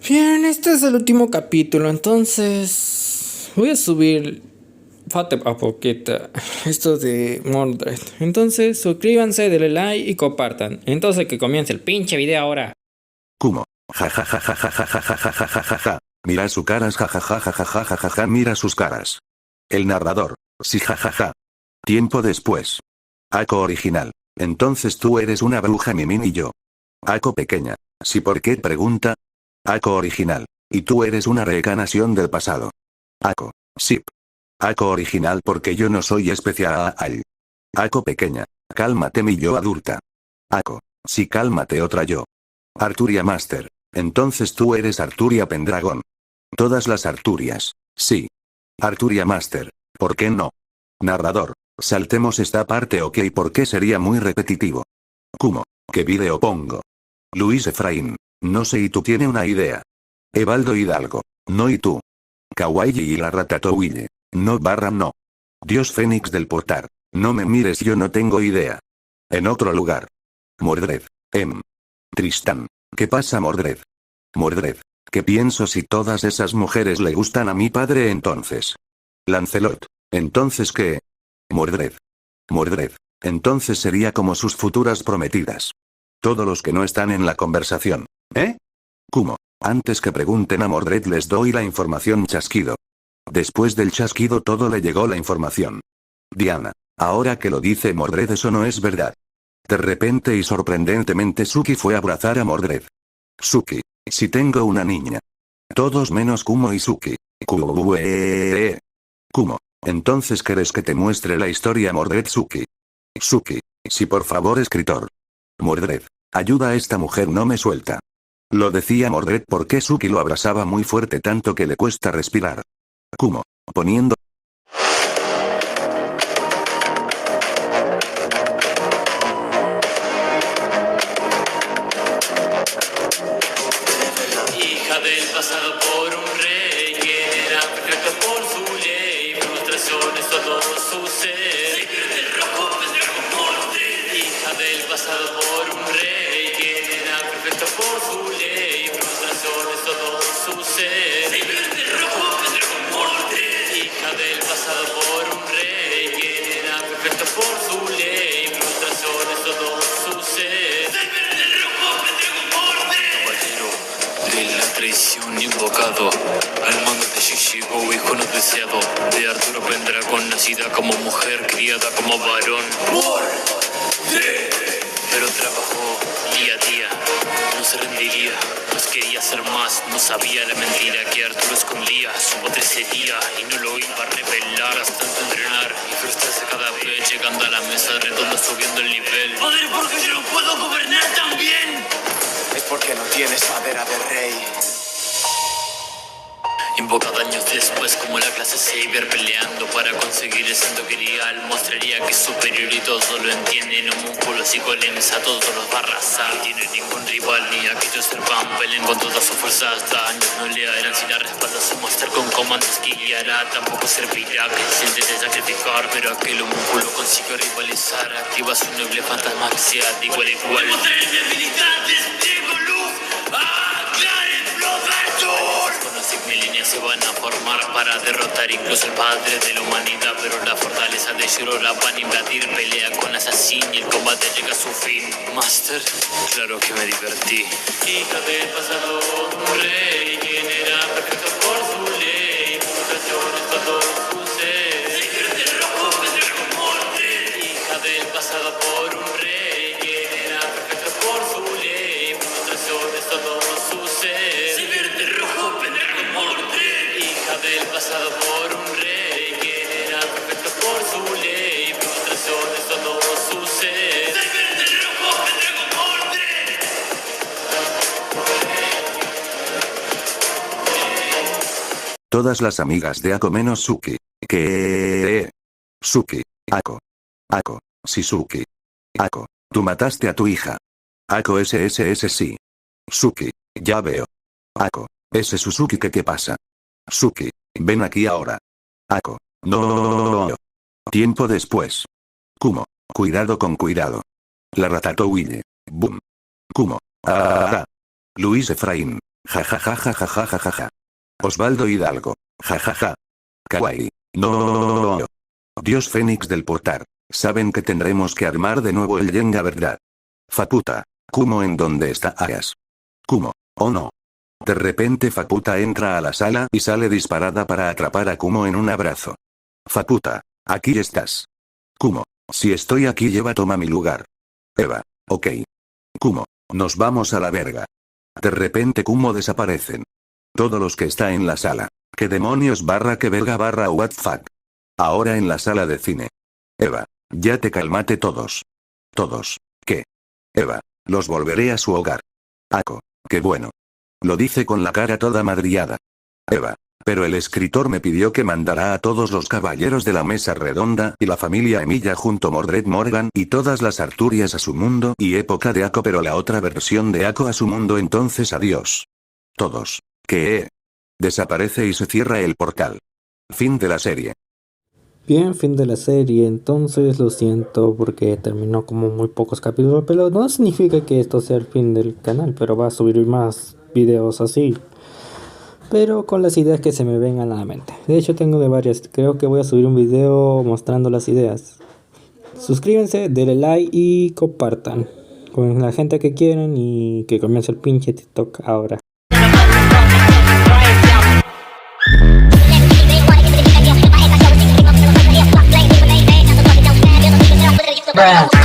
Bien, este es el último capítulo, entonces voy a subir Fate a poquita esto de Mordred. Entonces suscríbanse, denle like y compartan. Entonces que comience el pinche video ahora. Kumo. Ja ja ja ja ja ja ja ja ja ja ja ja ja. Mira sus caras, ja ja ja ja ja ja ja ja ja, mira sus caras. El narrador. Sí, ja ja ja. Tiempo después. Ako original. Entonces tú eres una bruja Mimin y yo. Ako pequeña. ¿Sí por qué pregunta? Ako original. Y tú eres una reencarnación del pasado. Ako. Sí. Ako original porque yo no soy especial. Ako pequeña. Cálmate mi yo adulta. Ako. Sí, cálmate otra yo. Arturia Master. Entonces tú eres Arturia Pendragon. Todas las Arturias. Sí. Arturia Master. ¿Por qué no? Narrador. Saltemos esta parte, ok, porque sería muy repetitivo. Kumo. ¿Qué video pongo? Luis Efraín. No sé y tú tiene una idea. Evaldo Hidalgo. No y tú. Kawaii y la Ratatouille. No barra no. Dios Fénix del Portar. No me mires, yo no tengo idea. En otro lugar. Mordred. Tristán. ¿Qué pasa, Mordred? Mordred. ¿Qué pienso si todas esas mujeres le gustan a mi padre entonces? Lancelot. ¿Entonces qué? Mordred. Mordred. Entonces sería como sus futuras prometidas. Todos los que no están en la conversación. ¿Eh? Kumo. Antes que pregunten a Mordred les doy la información chasquido. Después del chasquido todo le llegó la información. Diana. Ahora que lo dice Mordred, eso no es verdad. De repente y sorprendentemente Suki fue a abrazar a Mordred. Suki. Si tengo una niña. Todos menos Kumo y Suki. Kumo. Entonces ¿quieres que te muestre la historia, Mordred? Suki. Suki. Sí, por favor, escritor. Mordred. Ayuda a esta mujer, no me suelta. Lo decía Mordred porque Suki lo abrazaba muy fuerte tanto que le cuesta respirar. Kumo. Poniendo. Hija del pasado por un rey, quien era perfecto por su ley, frustraciones todo su ser. Hija del pasado por un rey, quien era perfecto por su ley, frustraciones todo su ser. Hija del pasado por un rey, quien era perfecto por su ley, frustraciones todo su ser. Caballero de la traición invocado, al mando de Shishigo, hijo no deseado, de Arturo Pendragon, nacida como mujer, criada como varón. Pero trabajó día a día, no se rendiría, pues quería ser más, no sabía la mentira que Arturo escondía, su poder sería y no lo iba a revelar hasta tanto entrenar y frustrarse cada vez, llegando a la mesa redonda, subiendo el nivel. Padre, ¿por qué yo no puedo gobernar tan bien? Es porque no tienes madera de rey. Invocado años después como la clase Saber, peleando para conseguir el santo grial, mostraría que es superior y todos lo entienden. Homúnculos y golems a todos los va a arrasar. No tiene ningún rival ni aquellos servan, peleen con todas sus fuerzas. Daños no le harán si la respalda su máster con comandos que guiará. Tampoco servirá que se intente sacrificar, pero aquel homúnculo consigue rivalizar. Activa su noble fantasma que sea de igual a igual. ¡Mostrar mi habilidad! ¡Despliego luz! ¡Aclare el Flodator! Mil líneas se van a formar para derrotar incluso el padre de la humanidad, pero la fortaleza de Shiro la van a invadir. Pelea con Assassin y el combate llega a su fin. Master, claro que me divertí. Hija del pasado, un rey, quien era perfecto por su ley, frustraciones todo su ser. Hija del pasado por un rey, quien era perfecto por su ley, frustraciones todo su ser. Hija del pasado por un rey, quien era perfecto por su ley, frustraciones todo su ser. Todas las amigas de Ako menos Suki. ¿Qué? Suki. Ako. Ako. Shizuki. Ako. Tú mataste a tu hija. Ako SSS sí. Suki. Ya veo. Ako. Ese Suzuki que qué pasa. Suki. Ven aquí ahora. Ako. No. Tiempo después. Kumo. Cuidado con cuidado. La Ratatouille. Boom. Kumo. Ah. Luis Efraín. Jajajajajajajaja. Osvaldo Hidalgo. Jajaja. Kawaii. No. Dios Fénix del portal. Saben que tendremos que armar de nuevo el Jenga, ¿verdad? Faputa. Kumo, ¿en dónde está Ayas? Kumo. Oh no. De repente Faputa entra a la sala y sale disparada para atrapar a Kumo en un abrazo. Faputa. Aquí estás. Kumo. Si estoy aquí, Eva toma mi lugar. Eva. Ok. Kumo. Nos vamos a la verga. De repente Kumo desaparecen. Todos los que está en la sala. ¿Qué demonios / qué verga / what fuck? Ahora en la sala de cine. Eva. Ya te calmate todos. Todos. ¿Qué? Eva. Los volveré a su hogar. Ako. Qué bueno. Lo dice con la cara toda madriada. Eva. Pero el escritor me pidió que mandara a todos los caballeros de la mesa redonda y la familia Emilia junto Mordred Morgan y todas las Arturias a su mundo y época de Ako, pero la otra versión de Ako a su mundo, entonces adiós. Todos. ¿Qué? Desaparece y se cierra el portal. Fin de la serie. Bien, fin de la serie. Entonces lo siento porque terminó como muy pocos capítulos, pero no significa que esto sea el fin del canal, pero va a subir más videos así, pero con las ideas que se me vengan a la mente. De hecho tengo de varias. Creo que voy a subir un video mostrando las ideas. Suscríbanse, denle like y compartan con la gente que quieren y que comience el pinche TikTok ahora. Bruh.